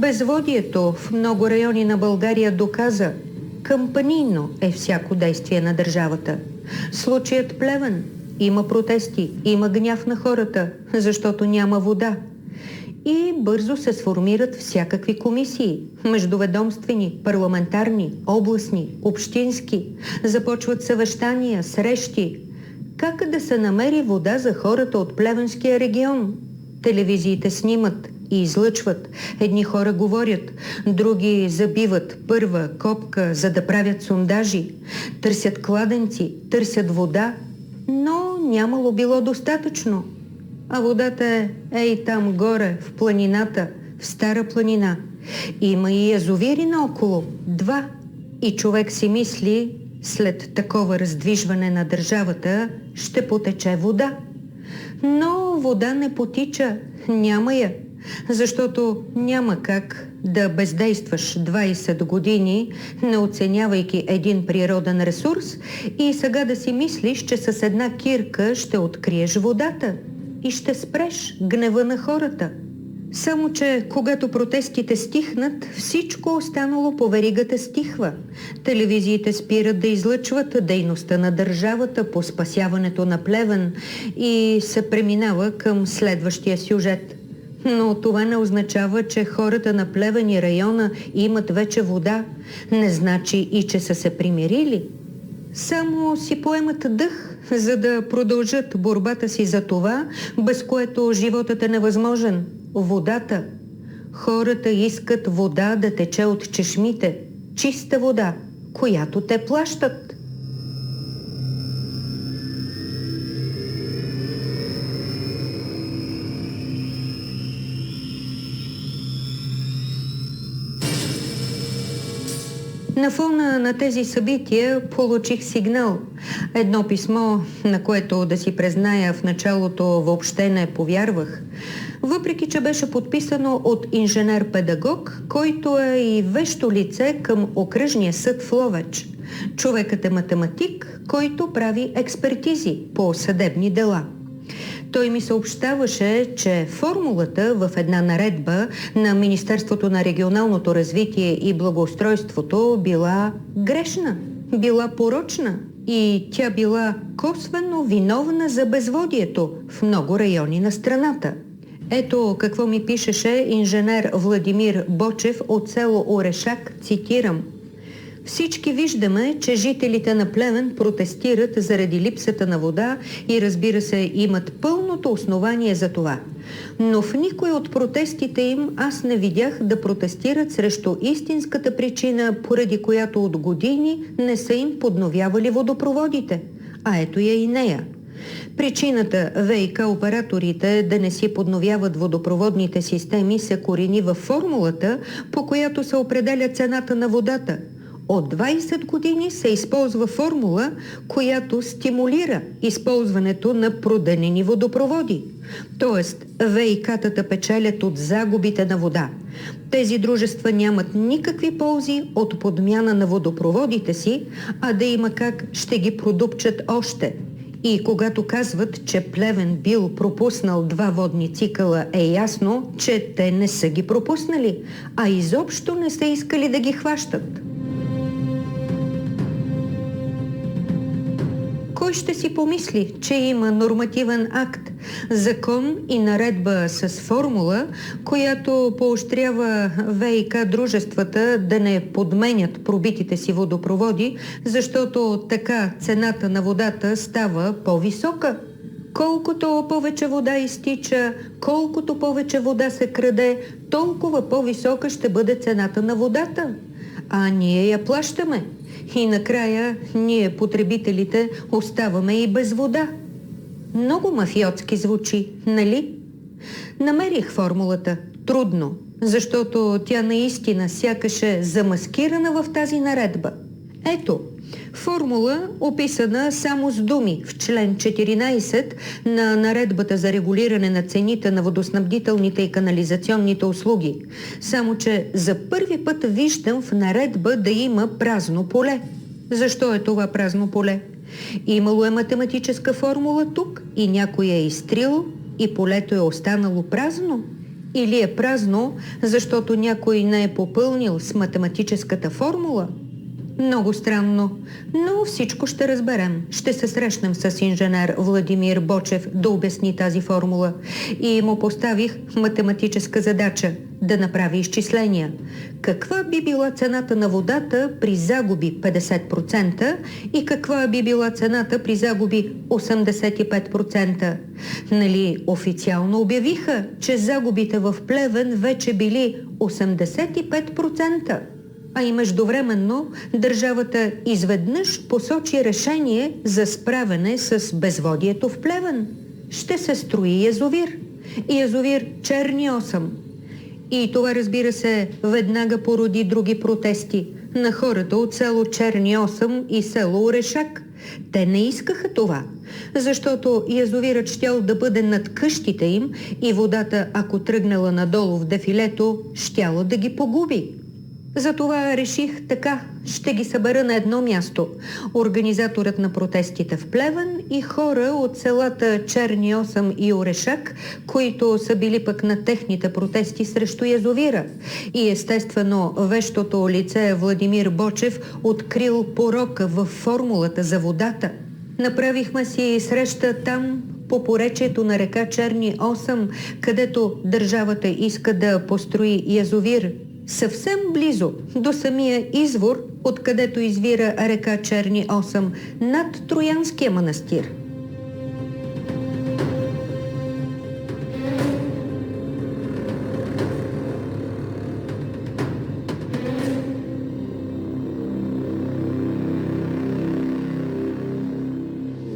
Безводието в много райони на България доказа, кампанийно е всяко действие на държавата. Случаят Плевен. Има протести, има гняв на хората, защото няма вода. И бързо се сформират всякакви комисии – междуведомствени, парламентарни, областни, общински. Започват съвещания, срещи. Как да се намери вода за хората от Плевенския регион? Телевизиите снимат и излъчват. Едни хора говорят, други забиват първа копка, за да правят сондажи. Търсят кладенци, търсят вода, но нямало било достатъчно. А водата е ей там горе, в планината, в Стара планина. Има и язовири наоколо, 2. И човек си мисли, след такова раздвижване на държавата, ще потече вода. Но вода не потича, няма я. Защото няма как да бездействаш 20 години, не оценявайки един природен ресурс и сега да си мислиш, че с една кирка ще откриеш водата и ще спреш гнева на хората. Само че, когато протестите стихнат, всичко останало по веригата стихва. Телевизиите спират да излъчват дейността на държавата по спасяването на Плевен и се преминава към следващия сюжет. Но това не означава, че хората на Плевен и района имат вече вода. Не значи и че са се примирили. Само си поемат дъх, за да продължат борбата си за това, без което животът е невъзможен. Водата. Хората искат вода да тече от чешмите. Чиста вода, която те плащат. На фона на тези събития получих сигнал. Едно писмо, на което, да си призная, в началото въобще не повярвах. Въпреки че беше подписано от инженер-педагог, който е и вещо лице към окръжния съд в Ловеч. Човекът е математик, който прави експертизи по съдебни дела. Той ми съобщаваше, че формулата в една наредба на Министерството на регионалното развитие и благоустройството била грешна, била порочна и тя била косвено виновна за безводието в много райони на страната. Ето какво ми пишеше инженер Владимир Бочев от село Орешак, цитирам: "Всички виждаме, че жителите на Плевен протестират заради липсата на вода и, разбира се, имат пълното основание за това. Но в никой от протестите им аз не видях да протестират срещу истинската причина, поради която от години не са им подновявали водопроводите. А ето я и нея. Причината ВиК операторите да не си подновяват водопроводните системи се корени във формулата, по която се определя цената на водата. От 20 години се използва формула, която стимулира използването на продънени водопроводи. Тоест, ВиК-тата печелят от загубите на вода. Тези дружества нямат никакви ползи от подмяна на водопроводите си, а да има как ще ги продупчат още. И когато казват, че Плевен бил пропуснал 2 водни цикъла, е ясно, че те не са ги пропуснали, а изобщо не са искали да ги хващат. Кой ще си помисли, че има нормативен акт, закон и наредба с формула, която поощрява ВиК дружествата да не подменят пробитите си водопроводи, защото така цената на водата става по-висока? Колкото повече вода изтича, колкото повече вода се краде, толкова по-висока ще бъде цената на водата. А ние я плащаме. И накрая ние, потребителите, оставаме и без вода. Много мафиотски звучи, нали? Намерих формулата. Трудно, защото тя наистина сякаш е замаскирана в тази наредба. Ето, формула, описана само с думи в член 14 на наредбата за регулиране на цените на водоснабдителните и канализационните услуги. Само че за първи път виждам в наредба да има празно поле. Защо е това празно поле? Имало е математическа формула тук и някой е изтрил и полето е останало празно. Или е празно, защото някой не е попълнил с математическата формула? Много странно, но всичко ще разберем. Ще се срещнем с инженер Владимир Бочев да обясни тази формула. И му поставих математическа задача да направи изчисления. Каква би била цената на водата при загуби 50% и каква би била цената при загуби 85%? Нали официално обявиха, че загубите в Плевен вече били 85%? А и междувременно държавата изведнъж посочи решение за справяне с безводието в Плевен. Ще се строи язовир. Язовир Черни 8. И това, разбира се, веднага породи други протести на хората от село Черни 8 и село Орешак. Те не искаха това, защото язовирът щял да бъде над къщите им и водата, ако тръгнала надолу в дефилето, щяла да ги погуби. Затова реших така, ще ги събера на едно място. Организаторът на протестите в Плевен и хора от селата Черни 8 и Орешак, които са били пък на техните протести срещу язовира. И естествено, вещото лице Владимир Бочев открил порока във формулата за водата. Направихме си среща там, по поречието на река Черни 8, където държавата иска да построи язовир. Съвсем близо до самия извор, откъдето извира река Черни 8, над Троянския манастир.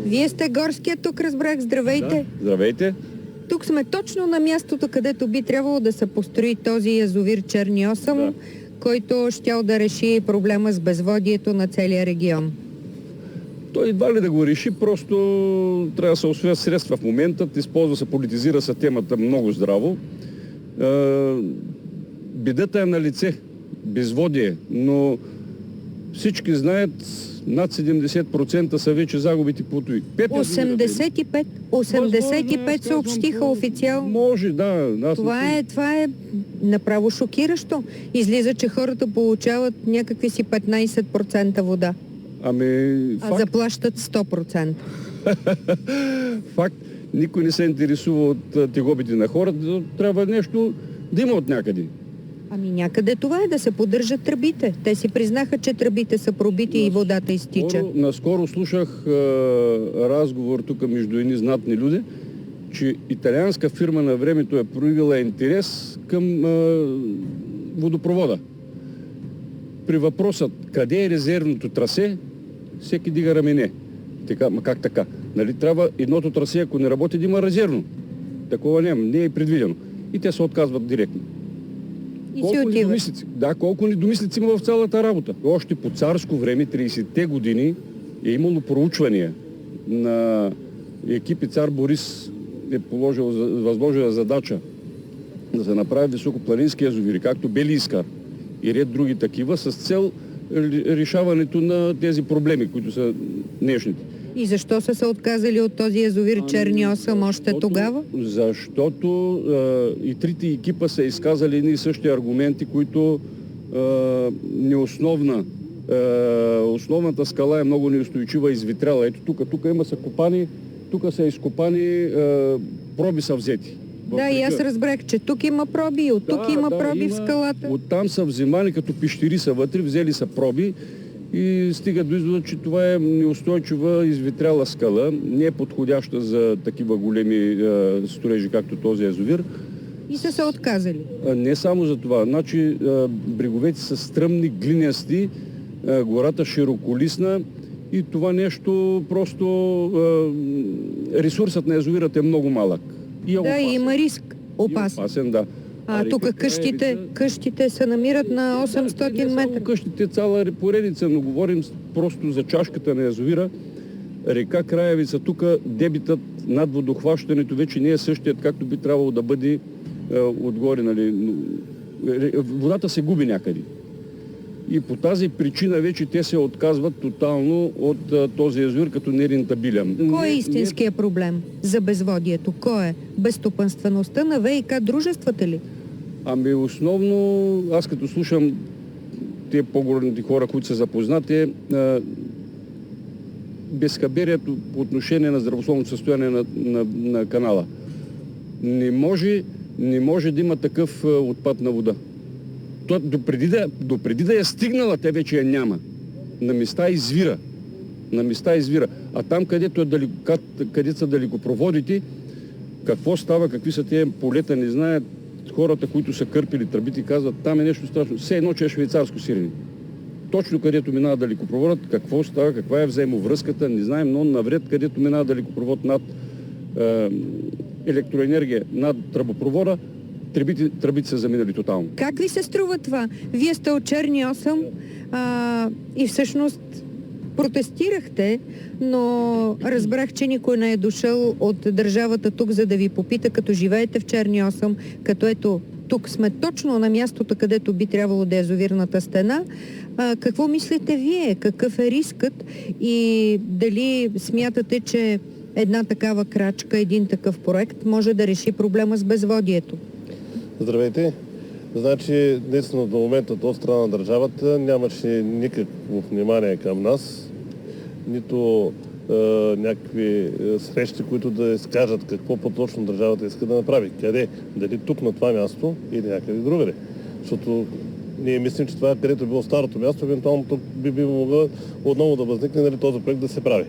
Вие сте горския, тук разбрах. Здравейте! Да, здравейте! Тук сме точно на мястото, където би трябвало да се построи този язовир Черни 8, да, който щял да реши проблема с безводието на целия регион. Той едва ли да го реши, просто трябва да се освоят средства в момента, използва се, политизира се темата много здраво. Бедата е на лице, безводие, но всички знаят, над 70% са вече загубите по ТУИ. 85 съобщиха официално. Може, да. Това е направо шокиращо. Излиза, че хората получават някакви си 15% вода. А заплащат 100%. Факт. Никой не се интересува от тегобите на хората. Трябва нещо да има от някъде. Някъде това е да се поддържат тръбите. Те си признаха, че тръбите са пробити и водата изтича. Наскоро слушах разговор тук между едни знатни люди, че италианска фирма на времето е проявила интерес към водопровода. При въпросът къде е резервното трасе, всеки дига рамене. Как така? Нали трябва едното трасе, ако не работи, да има резервно. Такова няма, не е предвидено. И те се отказват директно. Колко недомислици има в цялата работа. Още по царско време, 30-те години, е имало проучвания на екипи. Цар Борис е възложила задача да се направи високопланински язовири, както Бели Искър и ред други такива, с цел решаването на тези проблеми, които са днешните. И защо са се отказали от този язовир Черни 8 още тогава? Защото и трите екипа са изказали едни и същи аргументи, които основната скала е много неустойчива и извитряла. Ето тук има са копани, тук са изкопани, проби са взети. Да, и аз разбрах, че тук има проби и от тук има проби в скалата. Оттам са взимани, като пещери са вътре, взели са проби и стига до извода, че това е неустойчива извитряла скала, не е подходяща за такива големи строежи, както този язовир. И са се отказали? Не само за това. Значи бреговете са стръмни, глинясти, гората широколисна и това нещо просто ресурсът на язовирът е много малък. И има риск. Опасен, да. Тук къщите се намират на 800 метра. Къщите цяла поредица, но говорим просто за чашката на язовира. Река Краявица, тук дебитът над водохващането вече не е същият, както би трябвало да бъде отгоре. Нали. Водата се губи някъде. И по тази причина вече те се отказват тотално от този язовир като нерентабилен. Кой е истинският проблем за безводието? Кой е? Безстопанствеността на ВиК дружествата ли? Ами основно, аз като слушам те по-големите хора, които са запознати, безхаберието по отношение на здравословното състояние на канала. Не може да има такъв отпад на вода. Допреди да е стигнала, тя вече я няма. На места извира. А там, където са далекопроводите, какво става, какви са тези полета, не знаят. Хората, които са кърпили тръбите, казват, там е нещо страшно. Все едно, че е швейцарско сирене. Точно където минава далекопроводът, какво става, каква е взаимовръзката, не знаем, но навред, където минава далекопровод над електроенергия, над тръбопровода, тръбите са заминали тотално. Как ви се струва това? Вие сте от Черни 8 и всъщност протестирахте, но разбрах, че никой не е дошъл от държавата тук, за да ви попита, като живеете в Черни 8, като ето тук сме точно на мястото, където би трябвало да е язовирната стена. Какво мислите вие? Какъв е рискът? И дали смятате, че една такава крачка, един такъв проект може да реши проблема с безводието? Здравейте! Значи, наистина до момента от страна на държавата нямаше никакво внимание към нас, нито някакви срещи, които да изкажат какво по-точно държавата иска да направи. Къде? Дали тук на това място или някъде другаде. Защото ние мислим, че това, където е било старото място, евентуално тук би могло отново да възникне, нали, този проект да се прави.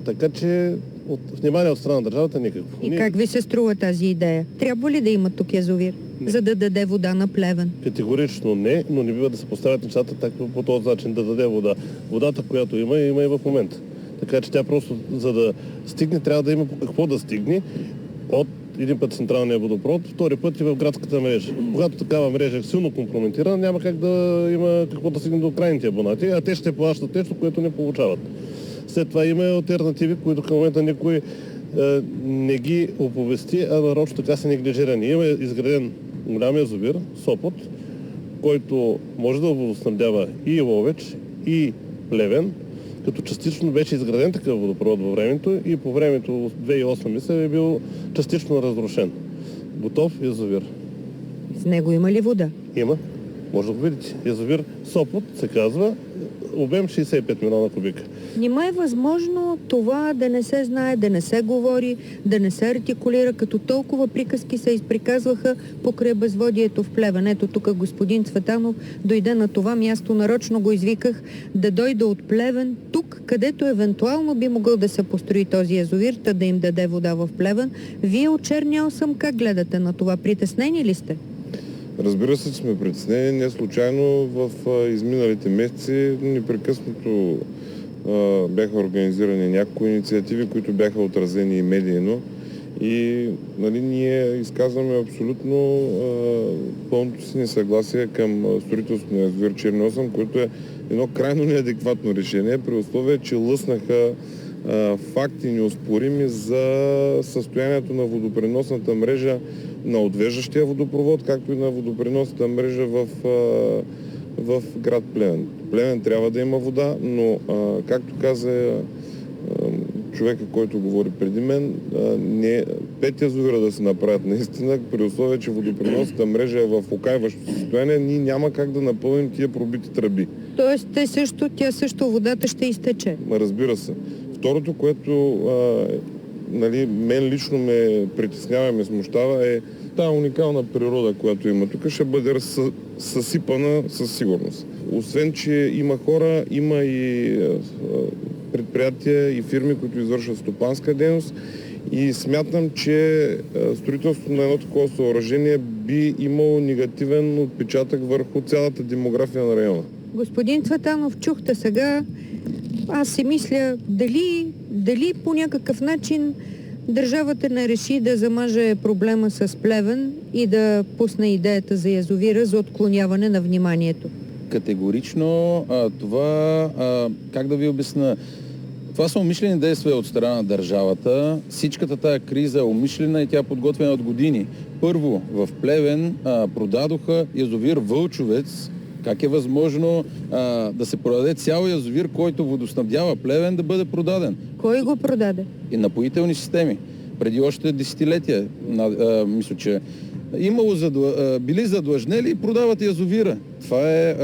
Така че внимание от страна на държавата никакво. И как ви се струва тази идея? Трябва ли да има тук язовир, за да даде вода на Плевен? Категорично не, но не бива да се поставят нещата така по този начин, да даде вода. Водата, която има и в момента. Така че тя просто, за да стигне, трябва да има по какво да стигне от един път централния водопровод, втори път и в градската мрежа. Когато такава мрежа е силно компрометирана, няма как да има какво да стигне до крайните абонати, а те ще плащат нещо, което не получават. След това има алтернативи, които към момента никой не ги оповести, а нарочно така са неглижирани. Има изграден голям язовир, Сопот, който може да водоснабдява и Ловеч, и Плевен, като частично беше изграден такъв водопровод във времето и по времето 2008 мисля е бил частично разрушен. Готов язовир. С него има ли вода? Има. Може да го видите. Язовир Сопот се казва, обем 65 милиона кубика. Нима е възможно това да не се знае, да не се говори, да не се артикулира, като толкова приказки се изприказваха покрай безводието в Плевен. Ето тук господин Цветанов дойде на това място, нарочно го извиках да дойде от Плевен, тук, където евентуално би могъл да се построи този язовир, да им даде вода в Плевен. Вие от Черни 8 как гледате на това? Притеснени ли сте? Разбира се, че сме притеснени. Не случайно в изминалите месеци непрекъснато бяха организирани някои инициативи, които бяха отразени и медийно. И ние изказваме абсолютно пълното си несъгласие към строителството на язовир Черни 8, което е едно крайно неадекватно решение, при условие, че лъснаха факти неоспорими за състоянието на водопреносната мрежа на отвеждащия водопровод, както и на водопреносната мрежа в град Плевен. Плевен трябва да има вода, но както каза човека, който говори преди мен, не 5 язовира да се направят наистина, при условие, че водопреносната мрежа е в окайващо състояние, ние няма как да напълним тия пробити тръби. Тоест тя също водата ще изтече? Разбира се. Второто, което мен лично ме притеснява и ме смущава, е тази уникална природа, която има тук, ще бъде съсипана със сигурност. Освен, че има хора, има и предприятия и фирми, които извършват стопанска дейност и смятам, че строителството на едно такова съоръжение би имало негативен отпечатък върху цялата демография на района. Господин Цветанов, чухте сега, аз си мисля, дали по някакъв начин държавата не реши да замаже проблема с Плевен и да пусне идеята за язовира за отклоняване на вниманието. Категорично това, как да ви обясня, това са умишлени действия от страна на държавата. Всичката тая криза е умишлена и тя е подготвена от години. Първо, в Плевен продадоха язовир Вълчовец Как е възможно да се продаде цял язовир, който водоснабдява Плевен, да бъде продаден? Кой го продаде? И напоителни системи. Преди още десетилетия, мисля, че били задлъжнели и продават язовира. Това е,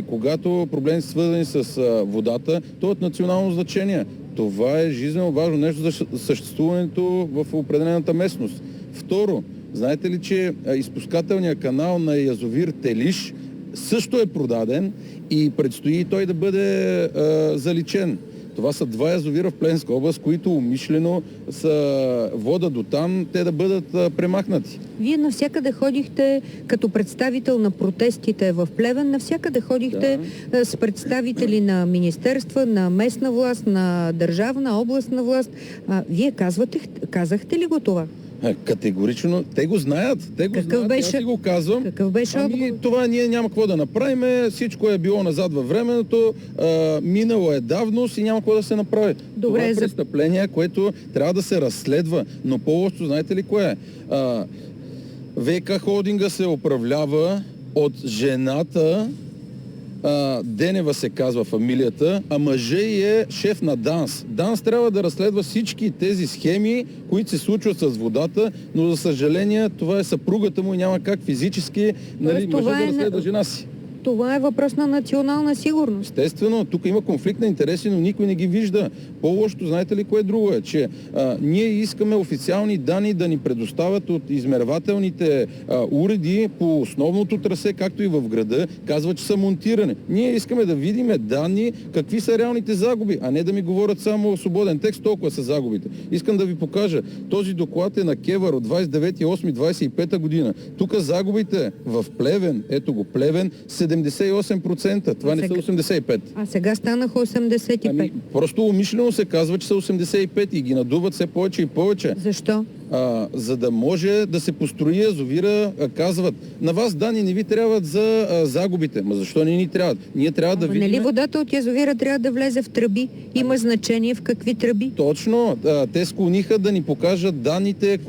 когато проблеми са свързани с водата, то е от национално значение. Това е жизненно важно нещо за съществуването в определената местност. Второ, знаете ли, че изпускателният канал на язовир Телиш също е продаден и предстои той да бъде заличен. Това са 2 язовира в Плевенска област, които умишлено са вода до там, те да бъдат премахнати. Вие навсякъде ходихте като представител на протестите в Плевен, навсякъде ходихте с представители на министерства, на местна власт, на държавна, областна власт. Вие казахте ли го това? Категорично. Те го знаят. Аз си го казвам. Какъв беше отговор? Това ние няма какво да направим. Всичко е било назад във времето. Минало е давност и няма какво да се направи. Добре, това е престъпление, което трябва да се разследва. Но по-лошо, знаете ли кое е? ВК холдинга се управлява от жената, Денева се казва фамилията, а мъжът е шеф на ДАНС. ДАНС трябва да разследва всички тези схеми, които се случват с водата, но за съжаление това е съпругата му и няма как физически мъжът да разследва жена си. Това е въпрос на национална сигурност. Естествено, тук има конфликт на интереси, но никой не ги вижда. По-лошото, знаете ли кое друго е? Че ние искаме официални данни да ни предоставят от измервателните уреди по основното трасе, както и в града, казва, че са монтирани. Ние искаме да видим данни какви са реалните загуби, а не да ми говорят само в свободен текст, толкова са загубите. Искам да ви покажа. Този доклад е на КЕВР от 29.8.25 година. Тук загубите в Плевен, ето го Плевен, 78%. Това не са 85%. А сега станаха 85%. Просто умишлено се казва, че са 85% и ги надуват все повече и повече. Защо? За да може да се построи язовира, казват, на вас данни не ви трябват за загубите. Ма защо не ни трябват? Ние трябва да видим... Нали водата от язовира трябва да влезе в тръби? Има значение в какви тръби? Точно. Те склониха да ни покажат данните,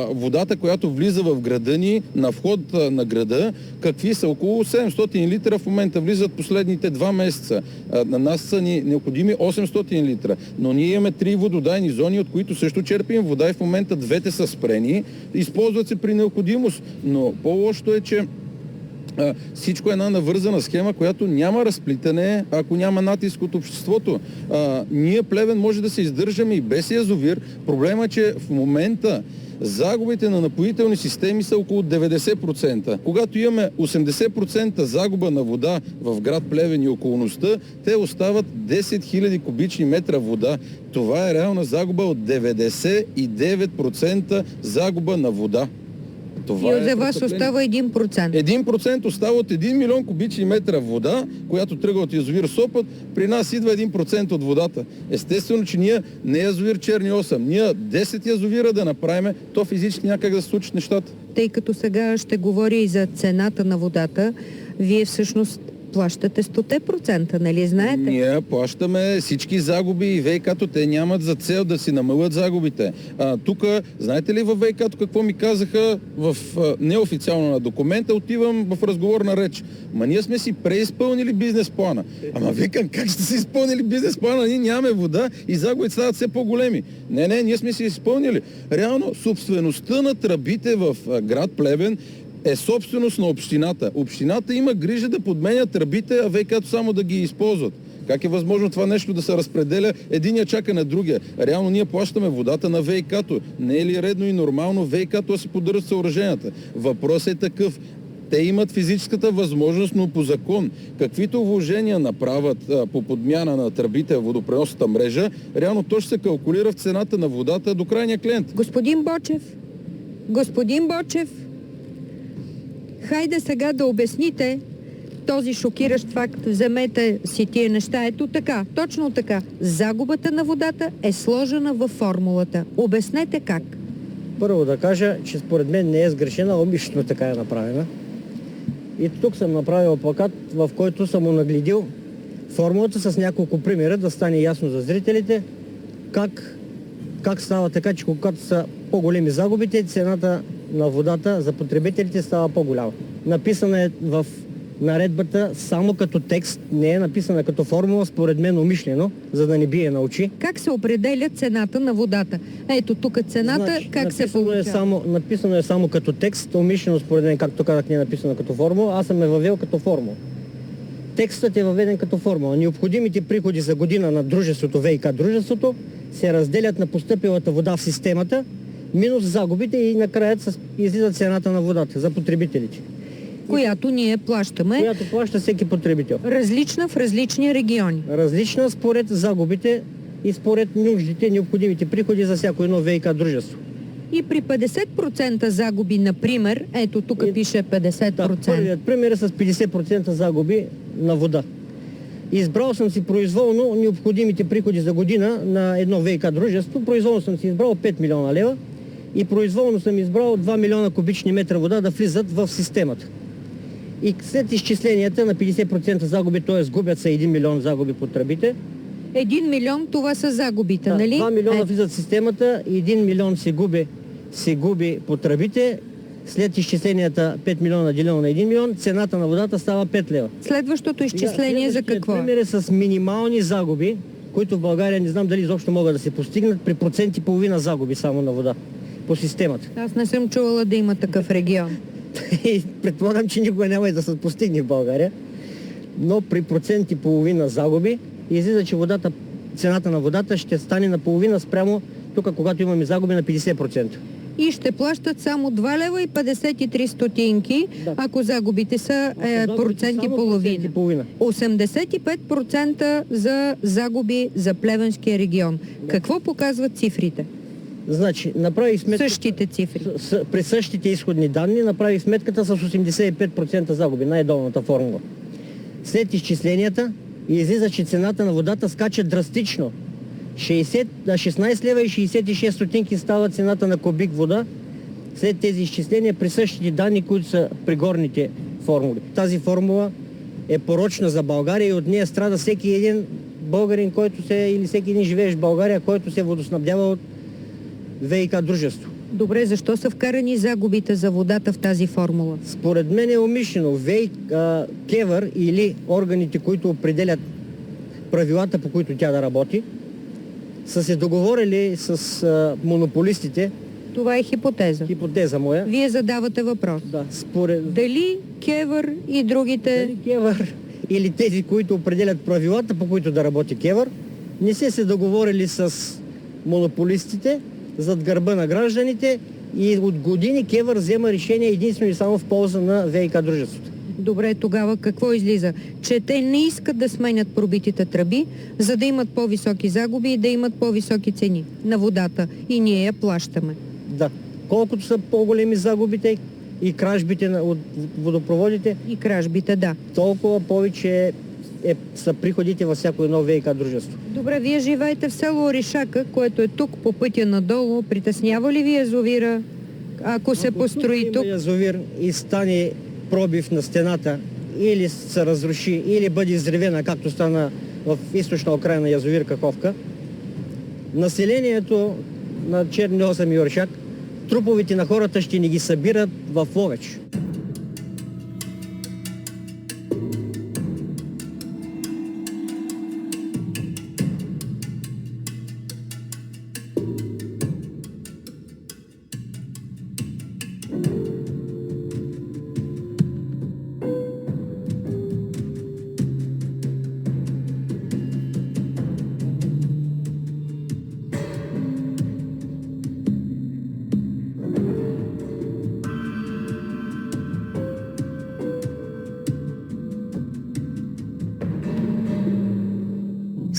водата, която влиза в града ни, на вход на града, какви са. Около 700 литра в момента влизат последните 2 месеца. На нас са ни необходими 800 литра. Но ние имаме 3 вододайни зони, от които също черпим вода и в момента 2 са спрени. Използват се при необходимост. Но по-лошото е, че всичко е една навързана схема, която няма разплитане, ако няма натиск от обществото. Ние, Плевен, може да се издържаме и без язовир. Проблема е, че в момента загубите на напоителни системи са около 90%. Когато имаме 80% загуба на вода в град Плевен и околността, те остават 10 000 кубични метра вода. Това е реална загуба от 99% загуба на вода. Това и за вас остава 1%. 1% остава от 1 милион кубични метра вода, която тръгва от язовир Сопот. При нас идва 1% от водата. Естествено, че ние не язовир Черни 8, ние 10 язовира да направим, то физически някак да се случат нещата. Тъй като сега ще говоря и за цената на водата, вие всъщност плащате 100%, нали знаете? Ние плащаме всички загуби и ВК-то те нямат за цел да си намалят загубите. Тук, знаете ли във ВК-то какво ми казаха в неофициално на документа? Отивам в разговорна реч. Ние сме си преизпълнили бизнес плана. Викам, как ще си изпълнили бизнес плана? Ние нямаме вода и загубите стават все по-големи. Не, ние сме си изпълнили. Реално, собствеността на тръбите в град Плевен е собственост на общината. Общината има грижа да подменя тръбите, а ВК-то само да ги използват. Как е възможно това нещо да се разпределя? Единия чака на другия. Реално ние плащаме водата на ВК-то. Не е ли редно и нормално ВК-то да си поддържат съоръженията? Въпросът е такъв. Те имат физическата възможност, но по закон, каквито вложения направят по подмяна на тръбите в водопреносната мрежа, реално то ще се калкулира в цената на водата до крайния клиент. Господин Бочев, хайде сега да обясните този шокиращ факт. Вземете си тия неща. Ето така, точно така. Загубата на водата е сложена във формулата. Обяснете как. Първо да кажа, че според мен не е сгрешена, умишлено така е направена. И тук съм направил плакат, в който съм нагледил формулата с няколко примера, да стане ясно за зрителите как става така, че когато са по-големи загубите, цената на водата за потребителите става по-голяма. Написана е в наредбата само като текст, не е написана като формула, според мен умишлено, за да не бие на очи. Как се определя цената на водата? Ето тук цената, Значи, как се получава? Написано е само като текст, умишлено според мен, както казах, не е написано като формула, аз съм е въвел като формула. Текстът е въведен като формула. Необходимите приходи за година на дружеството, ВиК дружеството, се разделят на постъпилата вода в системата, минус загубите и накрая излиза цената на водата за потребителите, Която ние плащаме, която плаща всеки потребител. различна в различни региони. Различна според загубите и според нуждите, необходимите приходи за всяко едно ВиК дружество. И при 50% загуби, например, ето тук пише 50%. Първият пример е с 50% загуби на вода. Избрал съм си произволно необходимите приходи за година на едно ВиК дружество. Произволно съм си избрал 5 милиона лева и произволно съм избрал 2 милиона кубични метра вода да влизат в системата. И след изчисленията на 50% загуби, т.е. губят се 1 милион загуби по тръбите. 1 милион, това са загубите, нали? 2 милиона влизат в системата, 1 милион се губи по тръбите. След изчисленията 5 милиона делено на 1 милион, цената на водата става 5 лева. Следващото изчисление за какво? Пример е с минимални загуби, които в България не знам дали изобщо могат да се постигнат при 1,5% загуби само на вода по системата. Аз не съм чувала да има такъв регион. И предполагам, че никога няма и да се постигне в България, но при 1,5% загуби излиза, че цената на водата ще стане наполовина спрямо тук, когато имаме загуби на 50%. И ще плащат само 2 лева и 53 стотинки, Да. ако загубите са процент и само половина. 85% за загуби за Плевенския регион. Какво показват цифрите? Значи, направих сметка... Същите цифри. При същите изходни данни направих сметката с 85% загуби, най-долната формула. След изчисленията излиза, че цената на водата скача драстично. 16 лева и 66 стотинки става цената на кубик вода след тези изчисления при същите данни, които са при горните формули. Тази формула е порочна за България и от нея страда всеки един българин, или всеки един живеещ в България, който се водоснабдява от ВиК дружество. Добре, защо са вкарани загубите за водата в тази формула? Според мен е умишлено. КЕВР или органите, които определят правилата, по които тя да работи, са се договорили с монополистите. Това е хипотеза. Хипотеза моя. Вие задавате въпрос. Да, според... Дали КЕВР и другите... Дали КЕВР или тези, които определят правилата, по които да работи КЕВР, не се договорили с монополистите зад гърба на гражданите и от години КЕВР взема решение единствено и само в полза на ВиК дружеството. Добре, тогава какво излиза? Че те не искат да сменят пробитите тръби, за да имат по-високи загуби и да имат по-високи цени на водата. И ние я плащаме. Да. Колкото са по-големи загубите и кражбите от водопроводите, И кражбите, да. толкова повече са приходите във всяко едно ВиК дружество. Добре, вие живеете в село Оришака, което е тук по пътя надолу. Притеснява ли ви язовира, ако се построи тук? Ако язовир и стане пробив на стената, или се разруши, или бъде изревена, както стана в източна окраина язовир Каховка, населението на Черни 8 и Оришак, труповете на хората ще ни ги събират в Ловеч.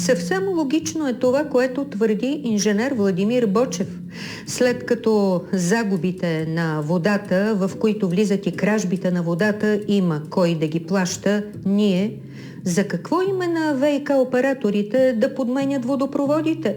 Съвсем логично е това, което твърди инженер Владимир Бочев. След като загубите на водата, в които влизат и кражбите на водата, има кой да ги плаща, ние, за какво име на ВиК операторите да подменят водопроводите?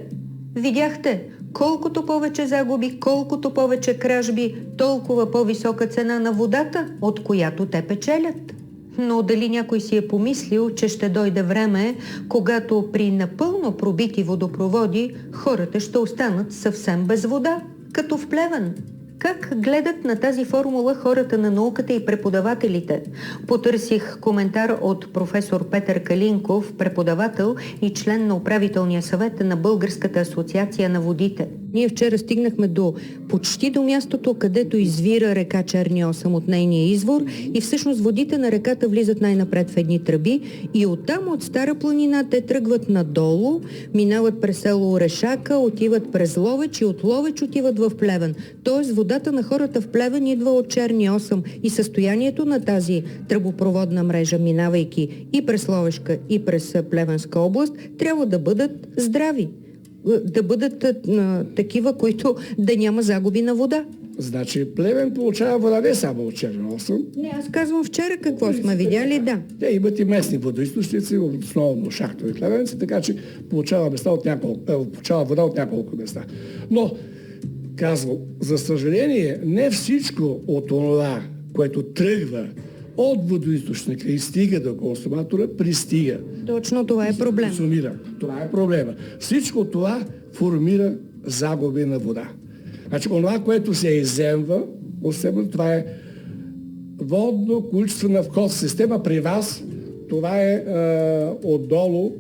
Видяхте, колкото повече загуби, колкото повече кражби, толкова по-висока цена на водата, от която те печелят. Но дали някой си е помислил, че ще дойде време, когато при напълно пробити водопроводи хората ще останат съвсем без вода, като в Плевен? Как гледат на тази формула хората на науката и преподавателите? Потърсих коментар от професор Петър Калинков, преподавател и член на управителния съвет на Българската асоциация на водите. Ние вчера стигнахме почти до мястото, където извира река Черни Осъм от нейния извор и всъщност водите на реката влизат най-напред в едни тръби и оттам от Стара планина те тръгват надолу, минават през село Орешака, отиват през Ловеч и от Ловеч отиват в Плевен. Тоест водата на хората в Плевен идва от Черни Осъм и състоянието на тази тръбопроводна мрежа, минавайки и през Ловешка и през Плевенска област, трябва да бъдат здрави. Да бъдат такива, които да няма загуби на вода. Значи Плевен получава вода не само от Черни Осъм. Не, аз казвам вчера какво сме видяли, да. Те имат и местни водоизточници, основно шахтови клевенци, така че получава вода от няколко места. Но, казвам, за съжаление, не всичко от това, което тръгва от водоизточника и стига до консуматора, пристига. Точно това е проблем. Това е проблема. Всичко това формира загуби на вода. Значи, онова, което се изземва, това е водно-количествена вход система. При вас това е отдолу.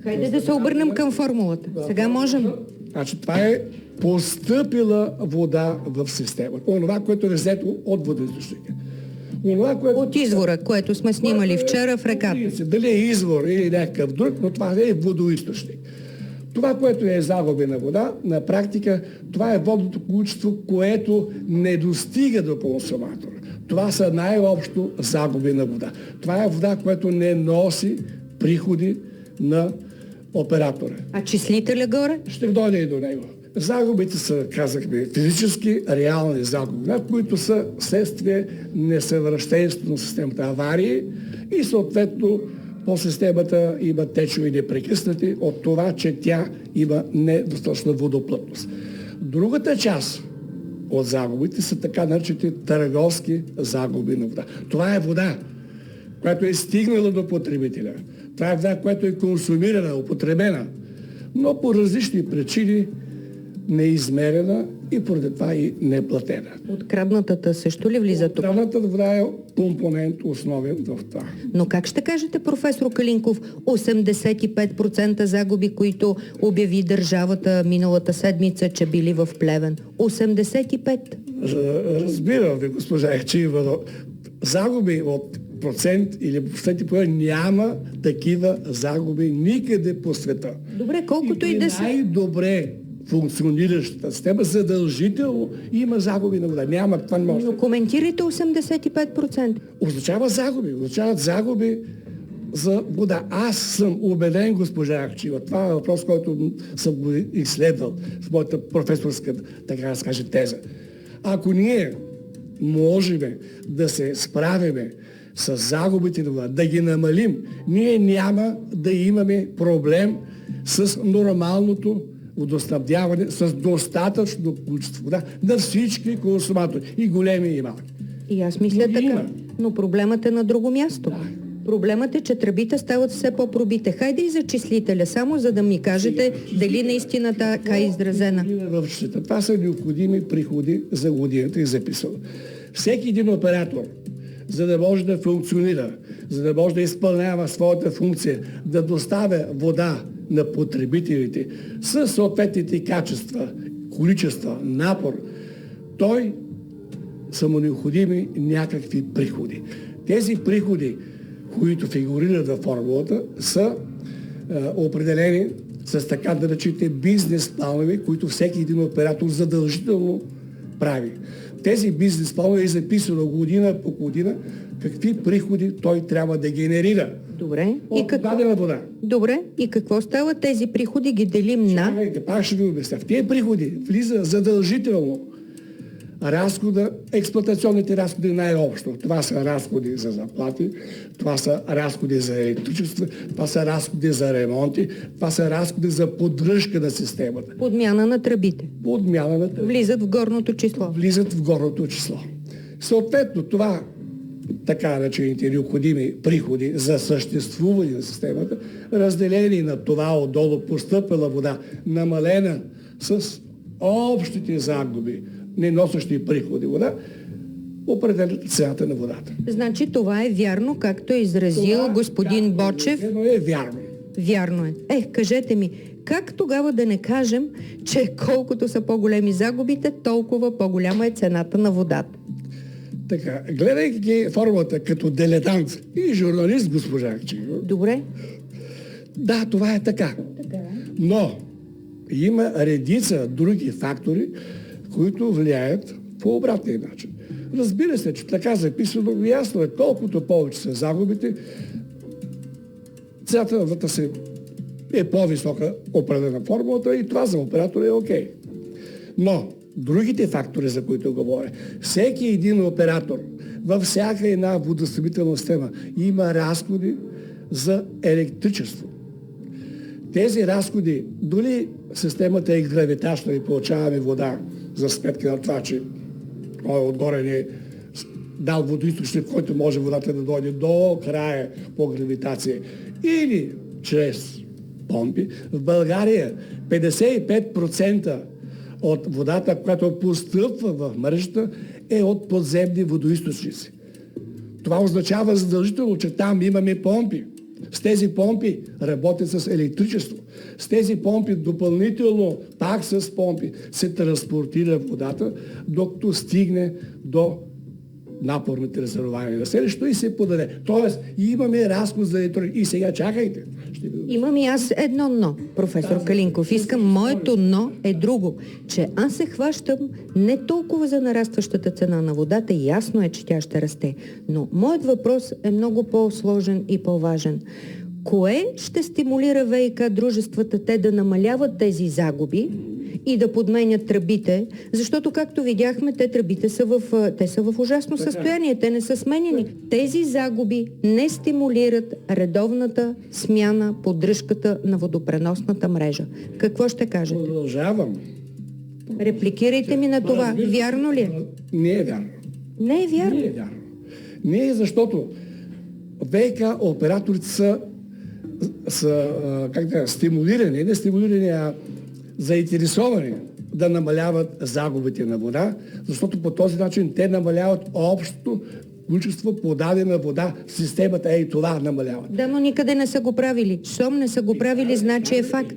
Хайде да се обърнем към формулата. Сега можем. Значи, това е постъпила вода в системата. Онова, което е взето от водоизточника. От извора, което сме снимали вчера в реката. Дали е извор или някакъв друг, но това е водоизточник. Това, което е загуби на вода, на практика, това е водното количество, което не достига до консуматора. Това са най-общо загуби на вода. Това е вода, която не носи приходи на оператора. А числителя горе? Ще дойде и до него. Загубите са, казахме, физически реални загуби, които са следствие несъвършенство на системата, аварии и съответно по системата има течове непрекъснати от това, че тя има недостатъчна водоплътност. Другата част от загубите са така наречените търговски загуби на вода. Това е вода, която е стигнала до потребителя. Това е вода, която е консумирана, употребена, но по различни причини неизмерена и поради това и неплатена. Откраднатата също ли влиза тук? Открадната вода е компонент основен в това. Но как ще кажете, професор Калинков, 85% загуби, които обяви държавата миналата седмица, че били в Плевен? 85%? Разбирам ви, госпожа Ехчиева, но загуби от процент или проценти няма такива загуби никъде по света. Добре, колкото и да са. Най-добре функциониращата система задължително има загуби на вода. Няма, това не може. Но коментирайте 85%. Означават загуби за вода. Аз съм убеден, госпожа Ахчиева. Това е въпрос, който съм го изследвал с моята професорска, така да се каже, теза. Ако ние можем да се справиме с загубите на вода, да ги намалим, ние няма да имаме проблем с нормалното водоснабдяване, с достатъчно количество вода на всички консуматори, и големи и малки. И аз мисля така. Има. Но проблемът е на друго място. Да. Проблемът е, че тръбите стават все по-пробите. Хайде и за числителя, само за да ми кажете дали наистина така е изразена. Това са необходими приходи за годината и записано. Всеки един оператор, за да може да функционира, за да може да изпълнява своята функция, да доставя вода на потребителите със съответните качества, количества, напор, той са му необходими някакви приходи. Тези приходи, които фигурират във формулата, са определени с така да речете бизнес планове, които всеки един оператор задължително прави. Тези бизнес планове е записано година по година какви приходи той трябва да генерира. Добре. От дадена вода. Добре. И какво става? Тези приходи ги делим на... Пак ще ви обясня. В тези приходи влиза задължително разхода, експлоатационните разходи най-общо. Това са разходи за заплати, това са разходи за електричество, това са разходи за ремонти, това са разходи за поддръжка на системата. Подмяна на тръбите. Влизат в горното число. Съответно, това така наречените необходими приходи за съществуване на системата, разделени на това отдолу постъпила вода, намалена с общите загуби не носещи приходи вода, определят цената на водата. Значи това е вярно, както е изразил господин Бочев. Но е вярно. Вярно е. Кажете ми, как тогава да не кажем, че колкото са по-големи загубите, толкова по-голяма е цената на водата? Така, гледайки формулата като дилетант и журналист, госпожа Акчиева, Добре. да, това е така. Но има редица други фактори, които влияят по обратния начин. Разбира се, че така записано, ясно е, колкото повече са загубите, цената на водата е по-висока определена формулата и това за оператора е окей. Но другите фактори, за които говоря, всеки един оператор във всяка една водоснабдителна система има разходи за електричество. Тези разходи, дори системата е гравитачна и получаваме вода за сметка на това, че отгоре ни е дал водоизточник, в който може водата да дойде до края по гравитация или чрез помпи. В България 55% от водата, която постъпва в мрежата, е от подземни водоизточници. Това означава задължително, че там имаме помпи. С тези помпи работят с електричество. С тези помпи допълнително, пак с помпи, се транспортира водата, докато стигне до напорните резервоари на селището и се подаде. Тоест, имаме разход за електроенергия. И сега чакайте. Имам и аз едно но, професор Калинков. Моето но е друго, че аз се хващам не толкова за нарастващата цена на водата, ясно е, че тя ще расте, но моят въпрос е много по-сложен и по-важен. Кое ще стимулира ВиК дружествата те да намаляват тези загуби и да подменят тръбите, защото, както видяхме, тръбите са в ужасно състояние, те не са сменени. Тези загуби не стимулират редовната смяна, поддръжката на водопреносната мрежа. Какво ще кажете? Продължавам. Репликирайте ми на това. Вярно ли е? Не е вярно. Не е вярно? Не е вярно. Не е, защото ВиК операторите са стимулирани, не стимулирани, а заинтересовани да намаляват загубите на вода, защото по този начин те намаляват общото количество подадена вода в системата. Това намаляват. Да, но никъде не са го правили. Щом не са го правили, значи е факт.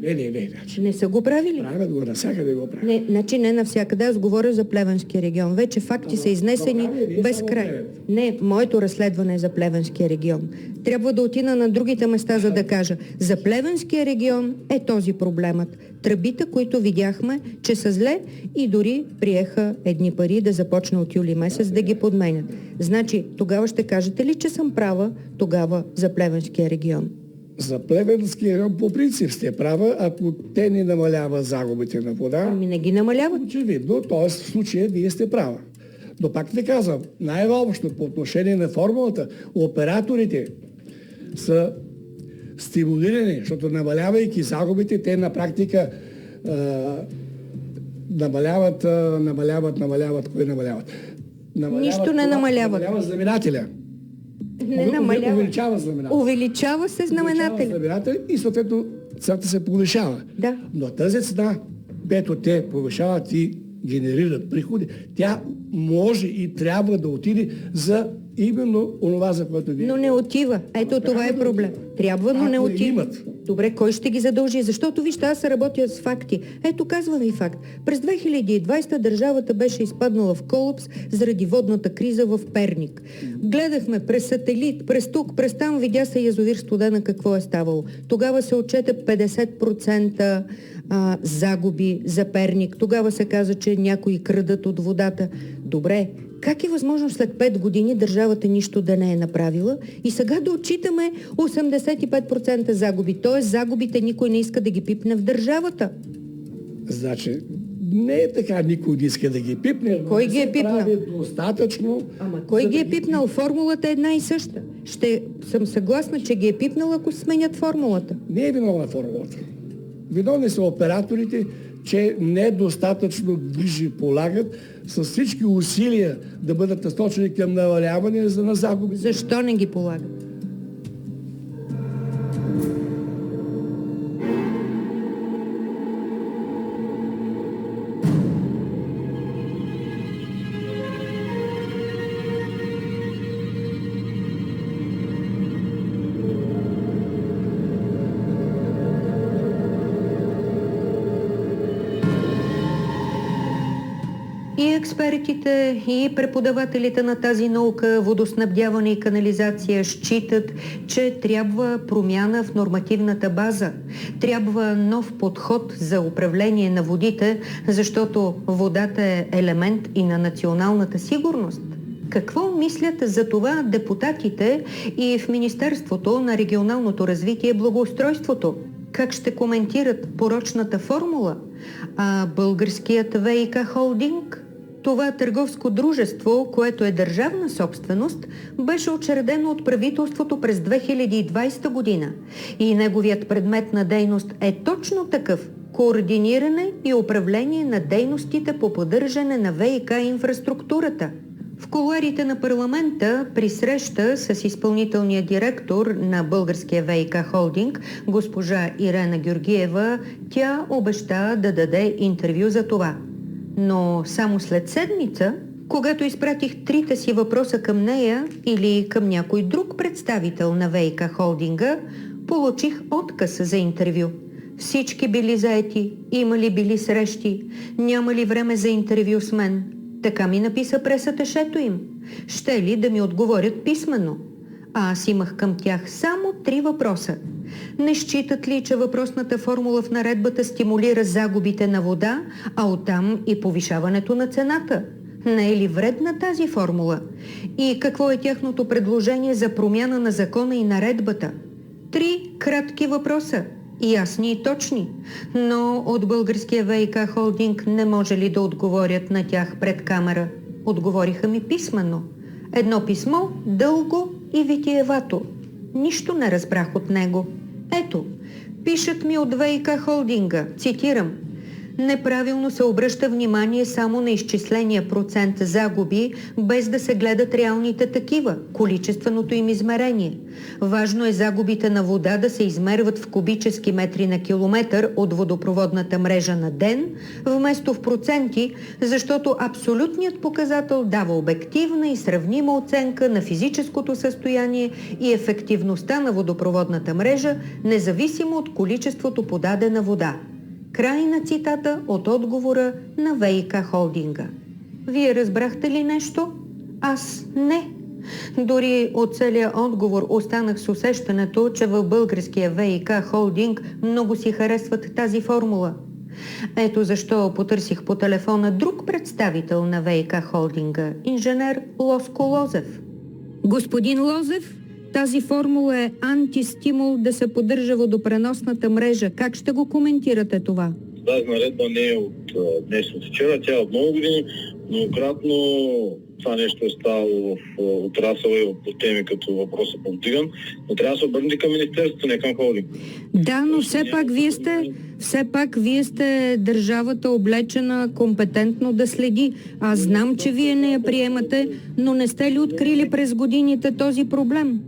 Не са го правили. Правят го, навсякъде го правят. Значи не навсякъде, аз говоря за Плевенския регион. Вече факти са изнесени без край. Не, моето разследване е за Плевенския регион. Трябва да отида на другите места, за да кажа. За Плевенския регион е този проблемът. Тръбите, които видяхме, че са зле и дори приеха едни пари да започне от юли месец да ги подменят. Значи, тогава ще кажете ли, че съм права тогава за Плевенския регион? За Плевенския регион по принцип сте права, ако те не намаляват загубите на вода. Ами не ги намаляват. Очевидно, т.е. в случая вие сте права. Но пак не казвам, най-общо по отношение на формулата, операторите са стимулирани, защото намалявайки загубите, те на практика намаляват. Кой намаляват? Нищо не намаляват. Намалява знаменателя. Не намалява. Увеличава знаменателя. Увеличава се знаменателя. И съответно цената се повишава. Да. Но тази цена, бето те повишават и генерират приходи, тя може и трябва да отиде за именно онова, за което вие... Но не отива. Ето това е проблем. Трябва, но не отива. Имат. Добре, кой ще ги задължи? Защото, вижте, аз работя с факти. Ето, казвам ви факт. През 2020 държавата беше изпаднала в колапс заради водната криза в Перник. Гледахме през сателит, през тук, през там, видя се язовир Студена какво е ставало. Тогава се отчете 50% загуби за Перник. Тогава се каза, че някои крадат от водата. Добре, как е възможно след 5 години държавата нищо да не е направила и сега да отчитаме 85% загуби? Т.е. загубите никой не иска да ги пипне в държавата. Значи, не е така, никой не иска да ги пипне. Кой ги е пипнал? Достатъчно. Ама кой ги е пипнал? Формулата е една и съща. Ще съм съгласна, че ги е пипнал, ако сменят формулата. Не е виновна формулата. Виновни са операторите, че недостатъчно грижи полагат с всички усилия да бъдат насочени към намаляване на загуби. Защо не ги полагат? И експертите, и преподавателите на тази наука, водоснабдяване и канализация, считат, че трябва промяна в нормативната база. Трябва нов подход за управление на водите, защото водата е елемент и на националната сигурност. Какво мислят за това депутатите и в Министерството на регионалното развитие и благоустройството? Как ще коментират порочната формула? А българският ВиК холдинг? Това търговско дружество, което е държавна собственост, беше учредено от правителството през 2020 година и неговият предмет на дейност е точно такъв – координиране и управление на дейностите по поддържане на ВиК инфраструктурата. В кулуарите на парламента при среща с изпълнителния директор на българския ВиК холдинг, госпожа Ирена Георгиева, тя обеща да даде интервю за това. Но само след седмица, когато изпратих трите си въпроса към нея или към някой друг представител на ВиК холдинга, получих отказ за интервю. Всички били заети, имали били срещи, нямали време за интервю с мен. Така ми написа пресаташето им. Ще ли да ми отговорят писменно? А аз имах към тях само 3 въпроса. Не считат ли, че въпросната формула в наредбата стимулира загубите на вода, а оттам и повишаването на цената? Не е ли вредна тази формула? И какво е тяхното предложение за промяна на закона и наредбата? 3 кратки въпроса. Ясни и точни, но от българския ВиК холдинг не може ли да отговорят на тях пред камера? Отговориха ми писменно. Едно писмо, дълго и витиевато. Нищо не разбрах от него. Ето, пишат ми от ВиК холдинга, цитирам: неправилно се обръща внимание само на изчисления процент загуби, без да се гледат реалните такива, количественото им измерение. Важно е загубите на вода да се измерват в кубически метри на километър от водопроводната мрежа на ден, вместо в проценти, защото абсолютният показател дава обективна и сравнима оценка на физическото състояние и ефективността на водопроводната мрежа, независимо от количеството подадена вода. Край на цитата от отговора на ВиК холдинга. Вие разбрахте ли нещо? Аз не. Дори от целия отговор останах с усещането, че в българския ВиК холдинг много си харесват тази формула. Ето защо потърсих по телефона друг представител на ВиК холдинга, инженер Лоско Лозев. Господин Лозев, тази формула е антистимул да се поддържа водопреносната мрежа. Как ще го коментирате това? Тази наредба не е от днес, от вчера, тя е от много години. Многократно това нещо е ставало в отрасъла и по теми като въпроса повдиган, но трябва да се обърнете към Министерството, не към холдинг. Да, но все пак вие сте държавата облечена компетентно да следи. Аз знам, че вие не я приемате, но не сте ли открили през годините този проблем?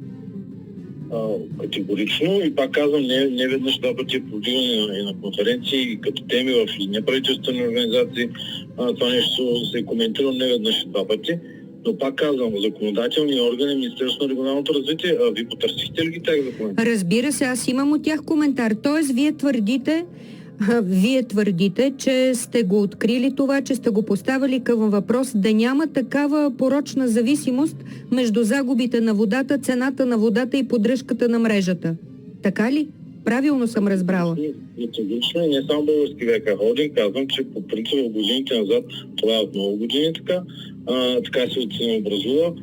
Категорично и пак казвам, не веднъж 2 пъти е повдигане на конференции като теми в неправителствени организации. Това нещо се е коментирало не веднъж 2 пъти, но пак казвам, законодателни органи, Министерството на регионалното развитие, вие потърсихте ли ги тях документи? Разбира се, аз имам от тях коментар. Тоест, вие твърдите, че сте го открили това, че сте го поставили към въпрос да няма такава порочна зависимост между загубите на водата, цената на водата и поддръжката на мрежата. Така ли? Правилно съм разбрала. Лично и не само български ВиК холдинг, казвам, че по принцип в годините назад, това е от много години така се образува.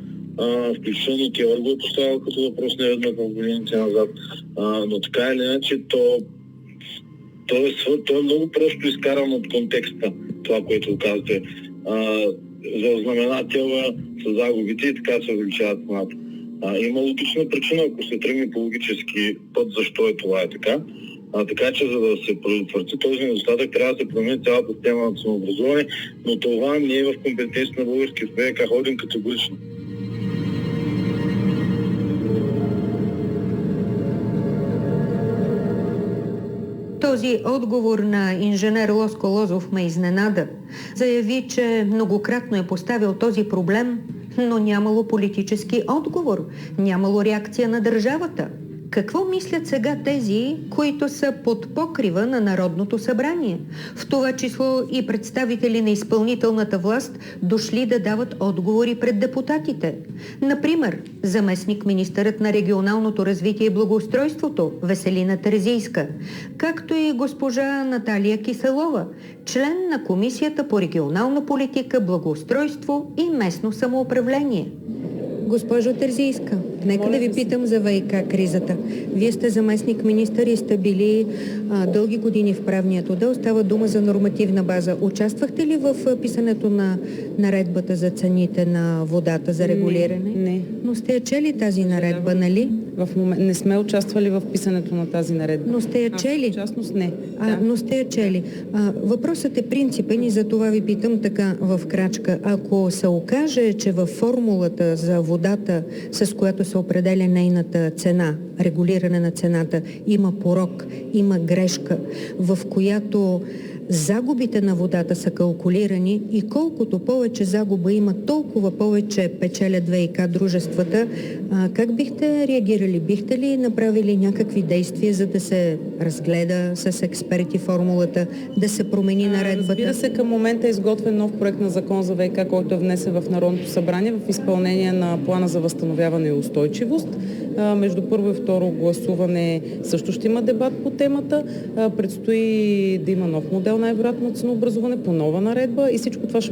Включително и Кевър го е поставил като въпрос неведнъж в годините назад. Но така или иначе, то е много просто изкарано от контекста, това, което казвате. За знаменателя са загубите и така се увеличават цената. Има логична причина, ако се тръгне по логически път, защо е това така. Така че, за да се предотврати този недостатък, трябва да се промени цялата система на ценообразуване, но това не е в компетенция на българския ВиК холдинг категорично. Този отговор на инженер Лоско Лозов ме изненада. Заяви, че многократно е поставил този проблем, но нямало политически отговор, нямало реакция на държавата. Какво мислят сега тези, които са под покрива на Народното събрание? В това число и представители на изпълнителната власт дошли да дават отговори пред депутатите. Например, заместник-министърът на регионалното развитие и благоустройството Веселина Терзийска, както и госпожа Наталия Киселова, член на Комисията по регионална политика, благоустройство и местно самоуправление. Госпожо Терзийска, нека да ви питам за ВиК кризата. Вие сте заместник-министър и сте били дълги години в правният отдел. Става дума за нормативна база. Участвахте ли в писането на наредбата за цените на водата за регулиране? Не. Но сте я чели тази наредба, нали? В момент не сме участвали в писането на тази наредба. Но сте я чели? В частност не. Но сте я чели. Въпросът е принципен и за това ви питам така в крачка. Ако се окаже, че във формулата за водата, с която се определя нейната цена, регулиране на цената, има порок, има грешка, в която загубите на водата са калкулирани и колкото повече загуба има, толкова повече печелят ВиК дружествата. Как бихте реагирали? Бихте ли направили някакви действия, за да се разгледа с експерти формулата, да се промени наредбата? Разбира се, към момента е изготвен нов проект на закон за ВиК, който е внесен в Народното събрание в изпълнение на плана за възстановяване и устойчивост. Между първо и второ гласуване също ще има дебат по темата. Предстои да има нов модел най-вероятно на ценообразуване по нова наредба и всичко това ще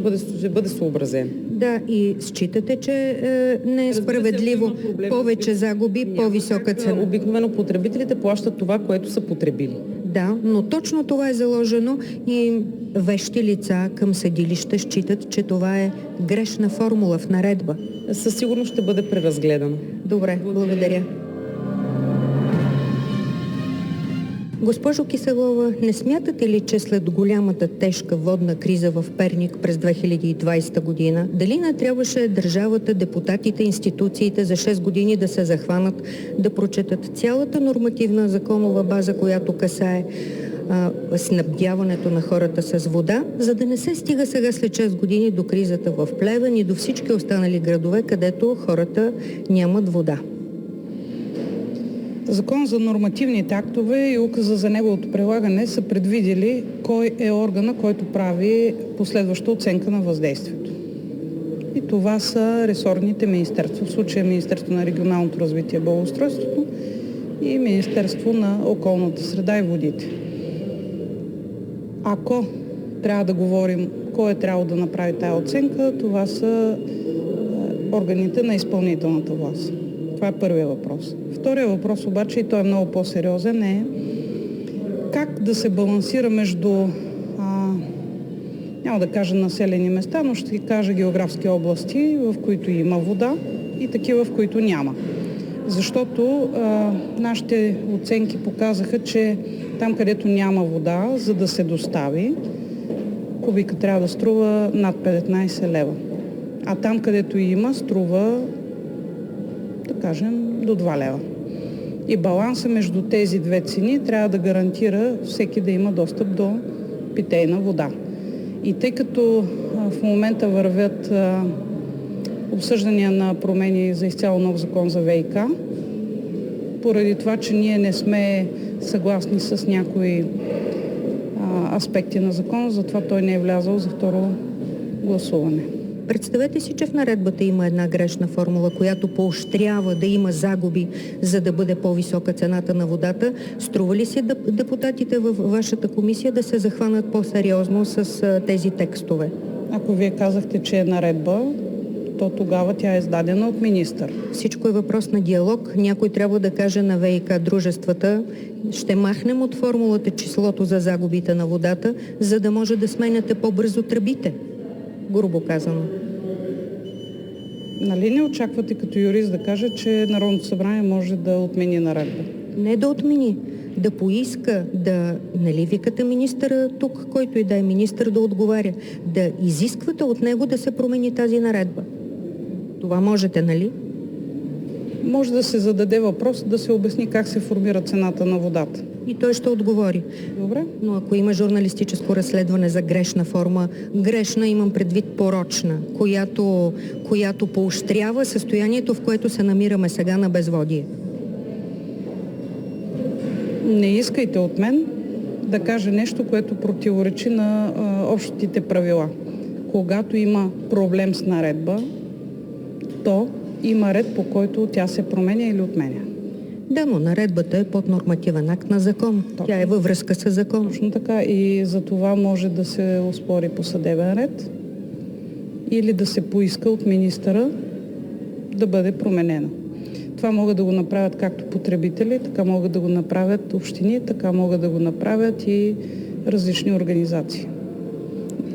бъде съобразено. Да, и считате, че не е справедливо повече загуби, по-висока цена. Обикновено потребителите плащат това, което са потребили. Да, но точно това е заложено и вещи лица към съдилища считат, че това е грешна формула в наредба. Със сигурност ще бъде преразгледана. Добре, благодаря. Госпожо Киселова, не смятате ли, че след голямата тежка водна криза в Перник през 2020 година, дали не трябваше държавата, депутатите, институциите за 6 години да се захванат, да прочетат цялата нормативна законова база, която касае снабдяването на хората с вода, за да не се стига сега след 6 години до кризата в Плевен и до всички останали градове, където хората нямат вода? Закон за нормативните актове и указа за неговото прилагане са предвидели кой е органа, който прави последваща оценка на въздействието. И това са ресорните министерства, в случая Министерство на регионалното развитие и благоустройството и Министерство на околната среда и водите. Ако трябва да говорим кой е трябвало да направи тая оценка, това са органите на изпълнителната власт. Това е първият въпрос. Вторият въпрос обаче, и той е много по-сериозен, е как да се балансира между, няма да кажа населени места, но ще кажа географски области, в които има вода и такива, в които няма. Защото нашите оценки показаха, че там, където няма вода, за да се достави, кубика трябва да струва над 15 лева. А там, където има, струва, да кажем, до 2 лева. И баланса между тези две цени трябва да гарантира всеки да има достъп до питейна вода. И тъй като в момента вървят обсъждания на промени за изцяло нов закон за ВиК, поради това, че ние не сме съгласни с някои аспекти на закон, затова той не е влязъл за второ гласуване. Представете си, че в наредбата има една грешна формула, която поощрява да има загуби, за да бъде по-висока цената на водата. Струва ли си депутатите във вашата комисия да се захванат по-сериозно с тези текстове? Ако вие казахте, че е наредба, то тогава тя е издадена от министър. Всичко е въпрос на диалог. Някой трябва да каже на ВиК дружествата: ще махнем от формулата числото за загубите на водата, за да може да сменяте по-бързо тръбите. Грубо казано. Нали не очаквате като юрист да каже, че Народното събрание може да отмени наредба? Не да отмени, да поиска, да, нали викате министъра тук, който и да е министър, да отговаря, да изисквате от него да се промени тази наредба. Това можете, нали? Може да се зададе въпрос, да се обясни как се формира цената на водата. И той ще отговори. Добре. Но ако има журналистическо разследване за грешна форма, грешна имам предвид порочна, която поощрява състоянието, в което се намираме сега на безводие. Не искайте от мен да кажа нещо, което противоречи на общите правила. Когато има проблем с наредба, то има ред, по който тя се променя или отменя. Да, но наредбата е поднормативен акт на закон. Точно. Тя е във връзка с закон. Точно така, и за това може да се оспори по съдебен ред или да се поиска от министъра да бъде променена. Това могат да го направят както потребители, така могат да го направят общини, така могат да го направят и различни организации.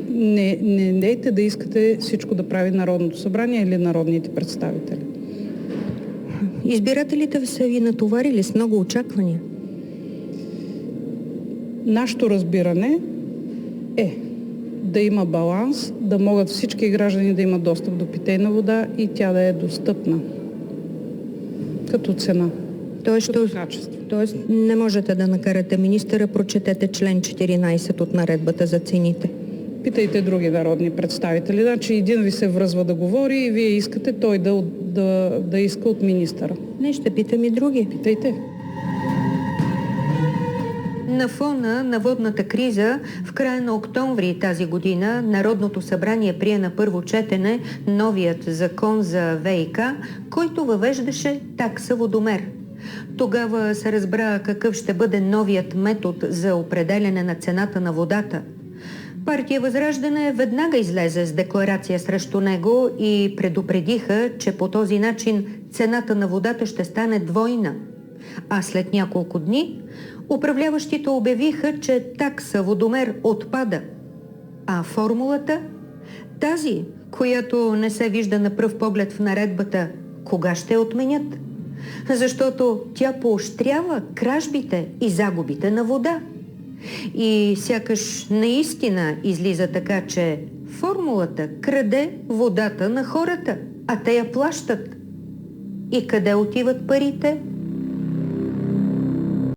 Не дейте да искате всичко да прави Народното събрание или народните представители. Избирателите са ви натоварили с много очаквания. Нашето разбиране е да има баланс, да могат всички граждани да имат достъп до питейна вода и тя да е достъпна като цена, като качество. Тоест не можете да накарате министъра, прочетете член 14 от наредбата за цените. Питайте други народни представители. Значи един ви се връзва да говори и вие искате той да иска от министъра. Не, ще питам и други. Питайте. На фона на водната криза в края на октомври тази година Народното събрание прие на първо четене новият закон за ВиК, който въвеждаше такса водомер. Тогава се разбра какъв ще бъде новият метод за определяне на цената на водата. Партия Възраждане веднага излезе с декларация срещу него и предупредиха, че по този начин цената на водата ще стане двойна. А след няколко дни управляващите обявиха, че такса водомер отпада. А формулата? Тази, която не се вижда на пръв поглед в наредбата, кога ще отменят? Защото тя поощрява кражбите и загубите на вода. И сякаш наистина излиза така, че формулата краде водата на хората, а те я плащат. И къде отиват парите?